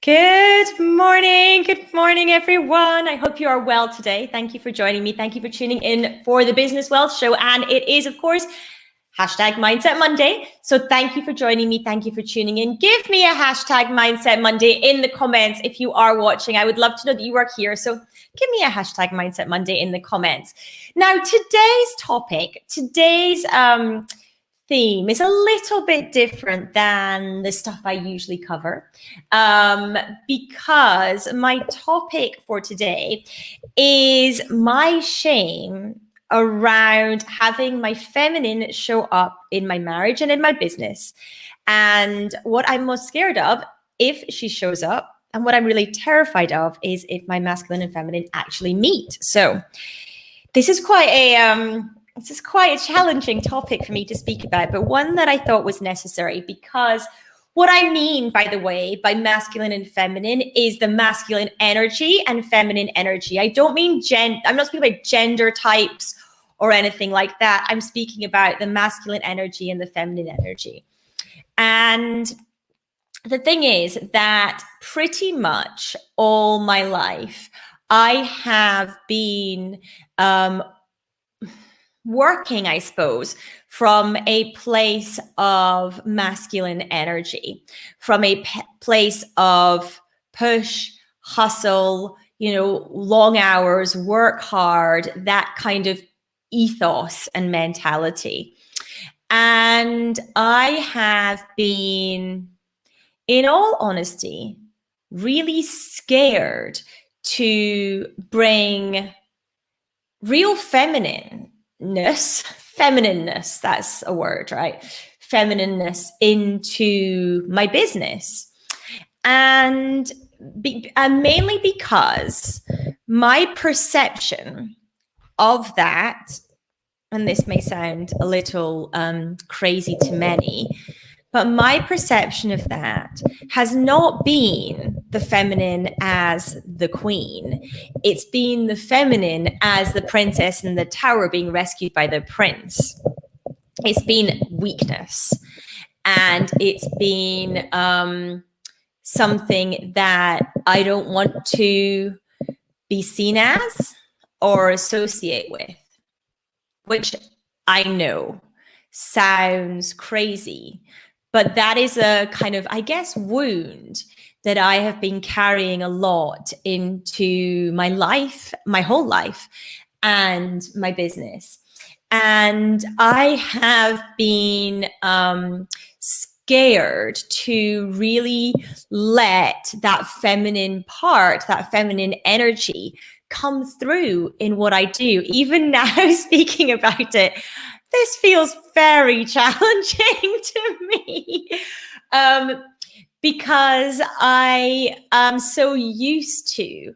Good morning, everyone. I hope you are well today. Thank you for joining me. Thank you for tuning in for the Business Wealth Show. And it is, of course, hashtag Mindset Monday. So thank you for joining me. Thank you for tuning in. Give me a hashtag Mindset Monday in the comments if you are watching. I would love to know that you are here. So give me a hashtag Mindset Monday in the comments. Now, today's topic, today's theme is a little bit different than the stuff I usually cover, because my topic for today is my shame around having my feminine show up in my marriage and in my business, and what I'm most scared of if she shows up, and what I'm really terrified of is if my masculine and feminine actually meet. So this is quite a challenging topic for me to speak about, but one that I thought was necessary, because what I mean, by the way, by masculine and feminine is the masculine energy and feminine energy. I don't mean I'm not speaking about gender types or anything like that. I'm speaking about the masculine energy and the feminine energy. And the thing is that pretty much all my life, I have been working, I suppose, from a place of masculine energy, from a place of push, hustle, long hours, work hard, that kind of ethos and mentality. And I have been, in all honesty, really scared to bring real feminineness, that's a word, right? Feminineness into my business. And mainly because my perception of that, and this may sound a little crazy to many, but my perception of that has not been the feminine as the queen. It's been the feminine as the princess in the tower being rescued by the prince. It's been weakness. And it's been something that I don't want to be seen as or associate with, which I know sounds crazy. But that is a kind of, I guess, wound that I have been carrying a lot into my life, my whole life, and my business. And I have been scared to really let that feminine part, that feminine energy come through in what I do. Even now, speaking about it, this feels very challenging to me, because I am so used to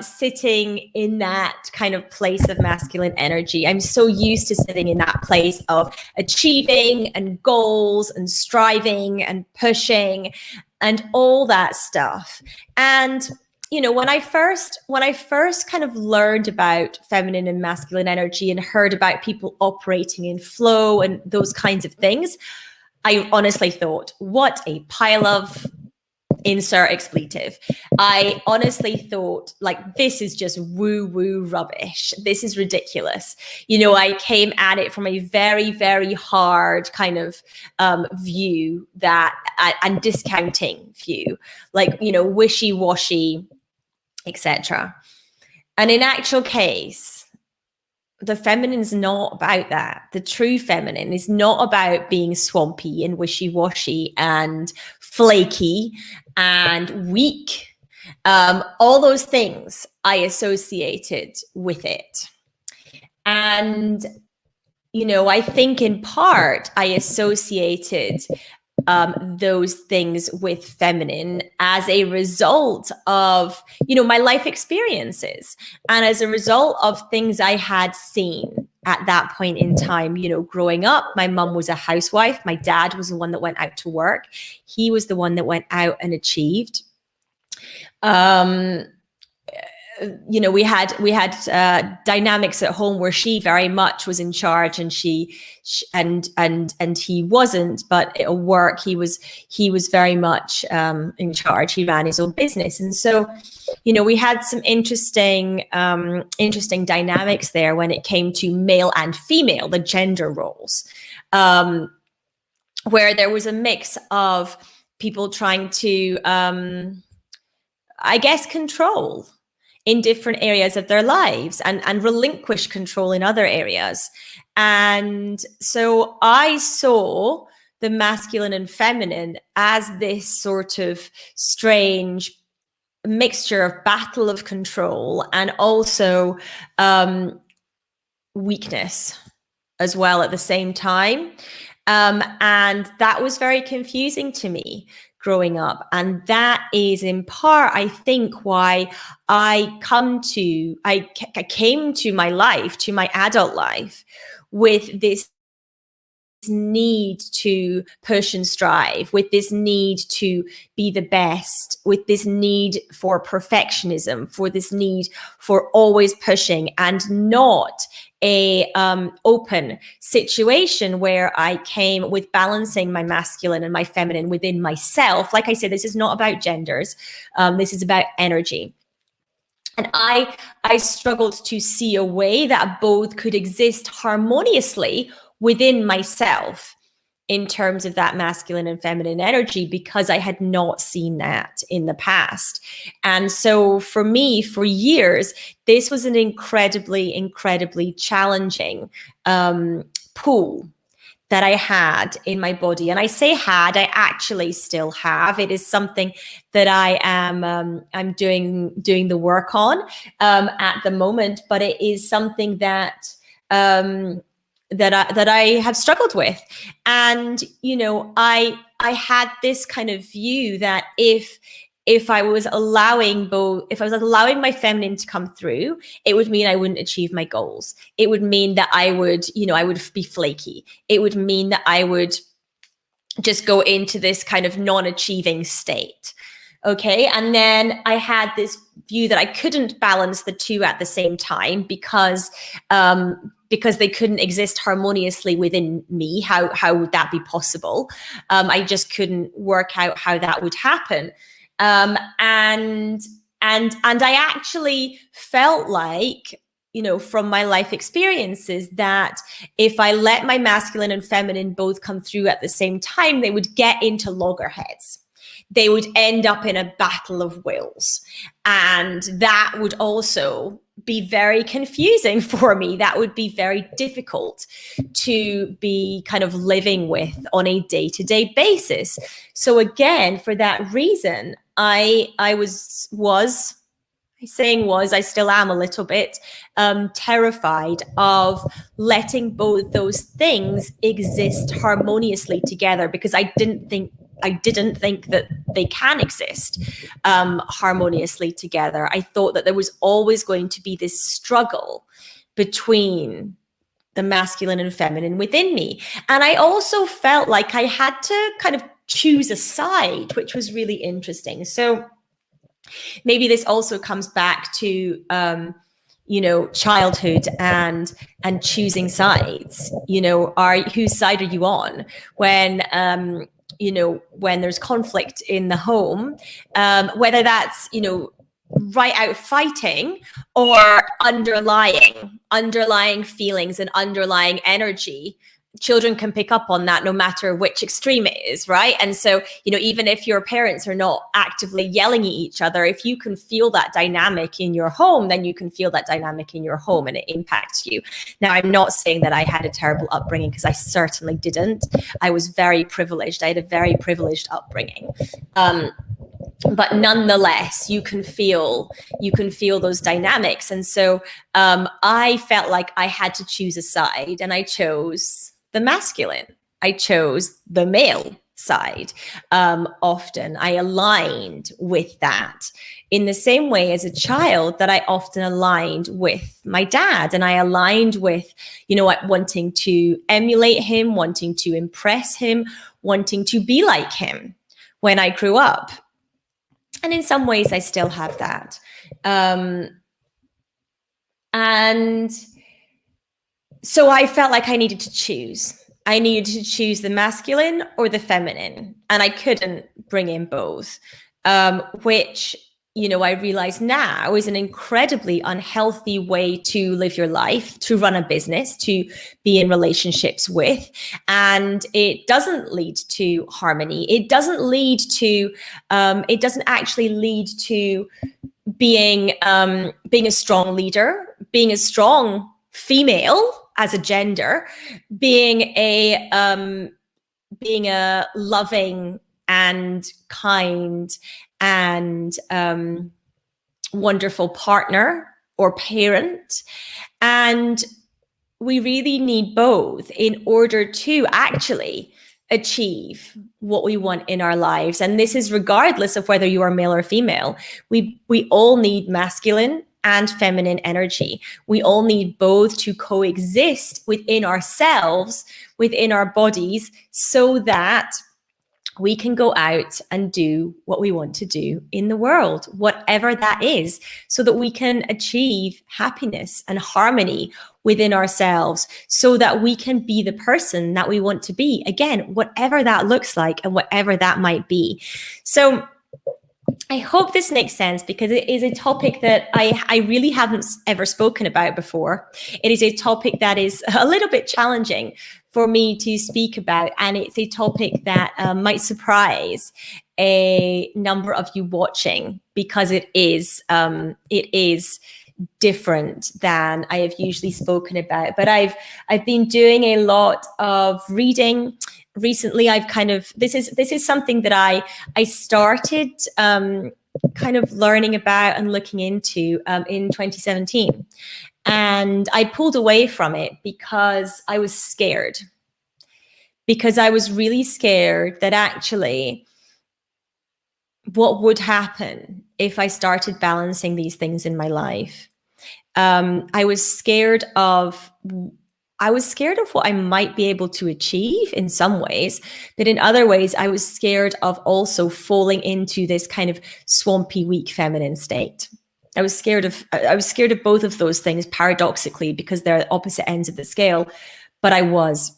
sitting in that kind of place of masculine energy. I'm so used to sitting in that place of achieving and goals and striving and pushing and all that stuff. And when I first kind of learned about feminine and masculine energy and heard about people operating in flow and those kinds of things, I honestly thought, what a pile of insert expletive. I honestly thought, like, this is just woo-woo rubbish. This is ridiculous. I came at it from a very, very hard kind of view and discounting view, like, wishy-washy, etc. And in actual case, the feminine is not about that. The true feminine is not about being swampy and wishy-washy and flaky and weak. All those things I associated with it. And, I think in part I associated those things with feminine as a result of, my life experiences, and as a result of things I had seen at that point in time. Growing up, my mum was a housewife. My dad was the one that went out to work. He was the one that went out and achieved. we had dynamics at home where she very much was in charge, and and he wasn't. But at work, he was very much in charge. He ran his own business, and so we had some interesting dynamics there when it came to male and female, the gender roles, where there was a mix of people trying to, I guess, control in different areas of their lives and relinquish control in other areas. And so I saw the masculine and feminine as this sort of strange mixture of battle of control and also weakness as well at the same time. And that was very confusing to me growing up. And that is in part, I think, why I came to my life, to my adult life, with this need to push and strive, with this need to be the best, with this need for perfectionism, for this need for always pushing, and not a open situation where I came with balancing my masculine and my feminine within myself. Like I said, this is not about genders. This is about energy. And I struggled to see a way that both could exist harmoniously within myself in terms of that masculine and feminine energy, because I had not seen that in the past. And so for me, for years, this was an incredibly, incredibly challenging pull that I had in my body. And I say had, I actually still have. It is something that I am I'm doing the work on at the moment, but it is something that that I have struggled with. And I had this kind of view that if I was allowing my feminine to come through, it would mean I wouldn't achieve my goals. It would mean that I would be flaky. It would mean that I would just go into this kind of non-achieving state. Okay. And then I had this view that I couldn't balance the two at the same time because they couldn't exist harmoniously within me. How would that be possible? I just couldn't work out how that would happen. And I actually felt like, from my life experiences, that if I let my masculine and feminine both come through at the same time, they would get into loggerheads. They would end up in a battle of wills. And that would also be very confusing for me. That would be very difficult to be kind of living with on a day-to-day basis. So again, for that reason, I still am a little bit terrified of letting both those things exist harmoniously together, because I didn't think that they can exist harmoniously together. I thought that there was always going to be this struggle between the masculine and feminine within me. And I also felt like I had to kind of choose a side, which was really interesting. So maybe this also comes back to childhood and choosing sides. Whose side are you on when when there's conflict in the home, whether that's right out fighting or underlying feelings and underlying energy. Children can pick up on that no matter which extreme it is, right? And so, even if your parents are not actively yelling at each other, if you can feel that dynamic in your home, then you can feel that dynamic in your home and it impacts you. Now, I'm not saying that I had a terrible upbringing, because I certainly didn't. I was very privileged. I had a very privileged upbringing. But nonetheless, you can feel those dynamics. And so I felt like I had to choose a side, and I chose the masculine. I chose the male side. Often I aligned with that in the same way as a child that I often aligned with my dad, and I aligned with, wanting to emulate him, wanting to impress him, wanting to be like him when I grew up. And in some ways I still have that. And so I felt like I needed to choose. I needed to choose the masculine or the feminine, and I couldn't bring in both, which, you know, I realize now is an incredibly unhealthy way to live your life, to run a business, to be in relationships with. And it doesn't lead to harmony. It doesn't lead to, it doesn't actually lead to being a strong leader, being a strong female as a gender, being a loving and kind and wonderful partner or parent. And we really need both in order to actually achieve what we want in our lives. And this is regardless of whether you are male or female. We all need masculine and feminine energy. We all need both to coexist within ourselves, within our bodies, so that we can go out and do what we want to do in the world, whatever that is, so that we can achieve happiness and harmony within ourselves, so that we can be the person that we want to be. Again, whatever that looks like and whatever that might be. So I hope this makes sense, because it is a topic that I really haven't ever spoken about before. It is a topic that is a little bit challenging for me to speak about, and it's a topic that might surprise a number of you watching, because it is different than I have usually spoken about. But I've been doing a lot of reading recently. I've kind of, this is something that I started kind of learning about and looking into in 2017. And I pulled away from it because I was scared. Because I was really scared that actually what would happen if I started balancing these things in my life. I was scared of what I might be able to achieve in some ways, but in other ways, I was scared of also falling into this kind of swampy, weak feminine state. I was scared of both of those things, paradoxically, because they're opposite ends of the scale, but I was.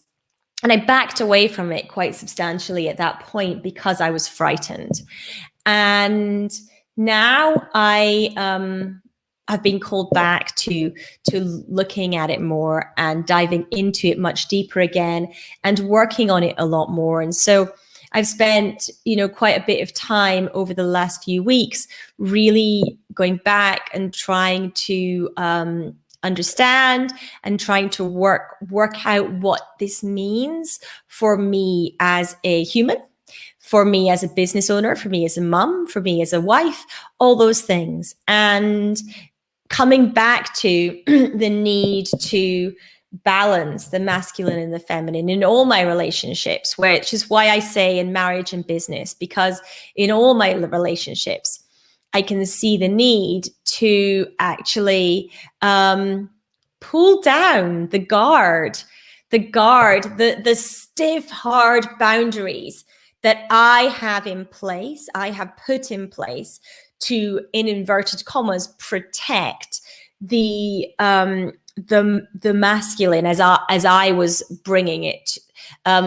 And I backed away from it quite substantially at that point because I was frightened. And now I've been called back to looking at it more and diving into it much deeper again and working on it a lot more. And so I've spent, you know, quite a bit of time over the last few weeks really going back and trying to understand and trying to work out what this means for me as a human, for me as a business owner, for me as a mum, for me as a wife, all those things. And coming back to the need to balance the masculine and the feminine in all my relationships, which is why I say in marriage and business, because in all my relationships, I can see the need to actually pull down the guard, the stiff, hard boundaries that I have in place, I have put in place to, in inverted commas, protect the masculine as I was bringing it,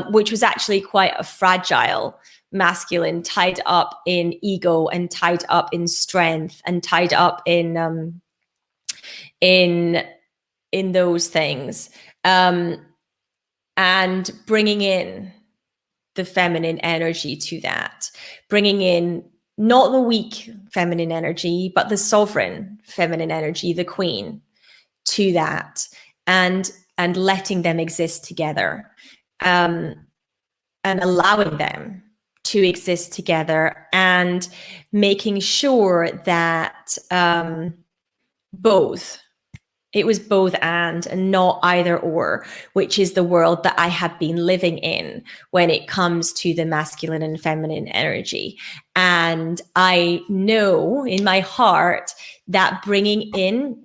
which was actually quite a fragile masculine, tied up in ego and tied up in strength and tied up in those things, and bringing in the feminine energy to that, bringing in not the weak feminine energy, but the sovereign feminine energy, the queen, to that, and letting them exist together, and allowing them to exist together, and making sure that it was both and not either or, which is the world that I have been living in when it comes to the masculine and feminine energy. And I know in my heart that bringing in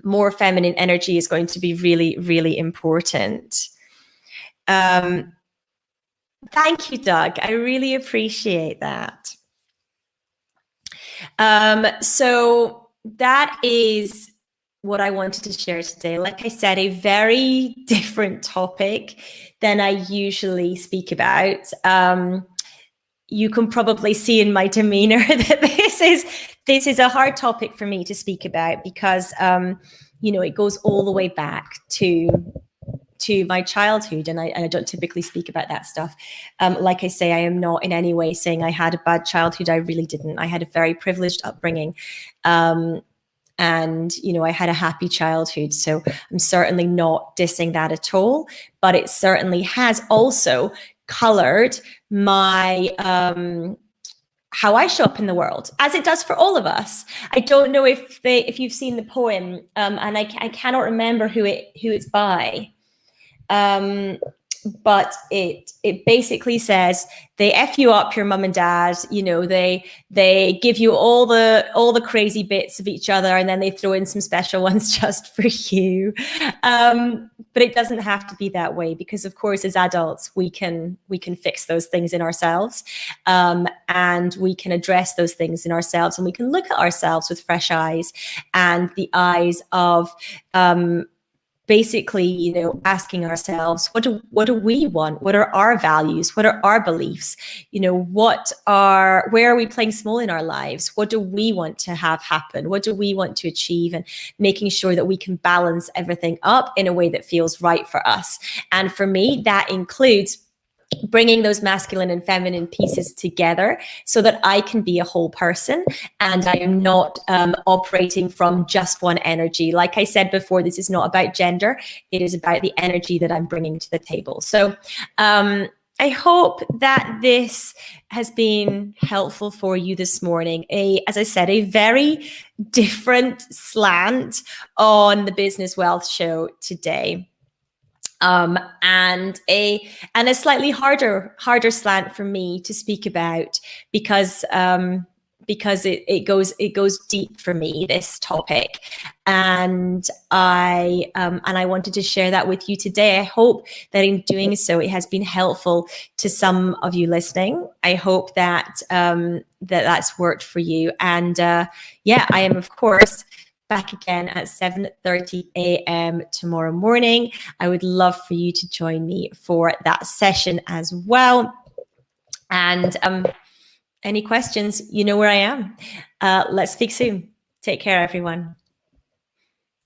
more feminine energy is going to be really, really important. Thank you, Doug. I really appreciate that. So that is what I wanted to share today. Like I said, a very different topic than I usually speak about. You can probably see in my demeanor that this is a hard topic for me to speak about because it goes all the way back to my childhood, and I don't typically speak about that stuff. Like I say, I am not in any way saying I had a bad childhood. I really didn't. I had a very privileged upbringing. And, I had a happy childhood. So I'm certainly not dissing that at all. But it certainly has also colored my how I show up in the world, as it does for all of us. I don't know if you've seen the poem, and I cannot remember who it's by. But it basically says they F you up, your mum and dad, they give you all the crazy bits of each other, and then they throw in some special ones just for you. But it doesn't have to be that way, because of course, as adults, we can fix those things in ourselves, and we can address those things in ourselves, and we can look at ourselves with fresh eyes and the eyes of basically, asking ourselves, what do we want? What are our values? What are our beliefs? Where are we playing small in our lives? What do we want to have happen? What do we want to achieve? And making sure that we can balance everything up in a way that feels right for us. And for me, that includes bringing those masculine and feminine pieces together so that I can be a whole person and I am not operating from just one energy. Like I said before, this is not about gender. It is about the energy that I'm bringing to the table. So I hope that this has been helpful for you this morning. As I said, a very different slant on the Business Wealth Show today. And a slightly harder slant for me to speak about because it goes deep for me, this topic, and I wanted to share that with you today. I hope that in doing so, it has been helpful to some of you listening. I hope that that's worked for you, and I am, of course, back again at 7:30 a.m. tomorrow morning. I would love for you to join me for that session as well. And any questions, you know where I am. Let's speak soon. Take care, everyone.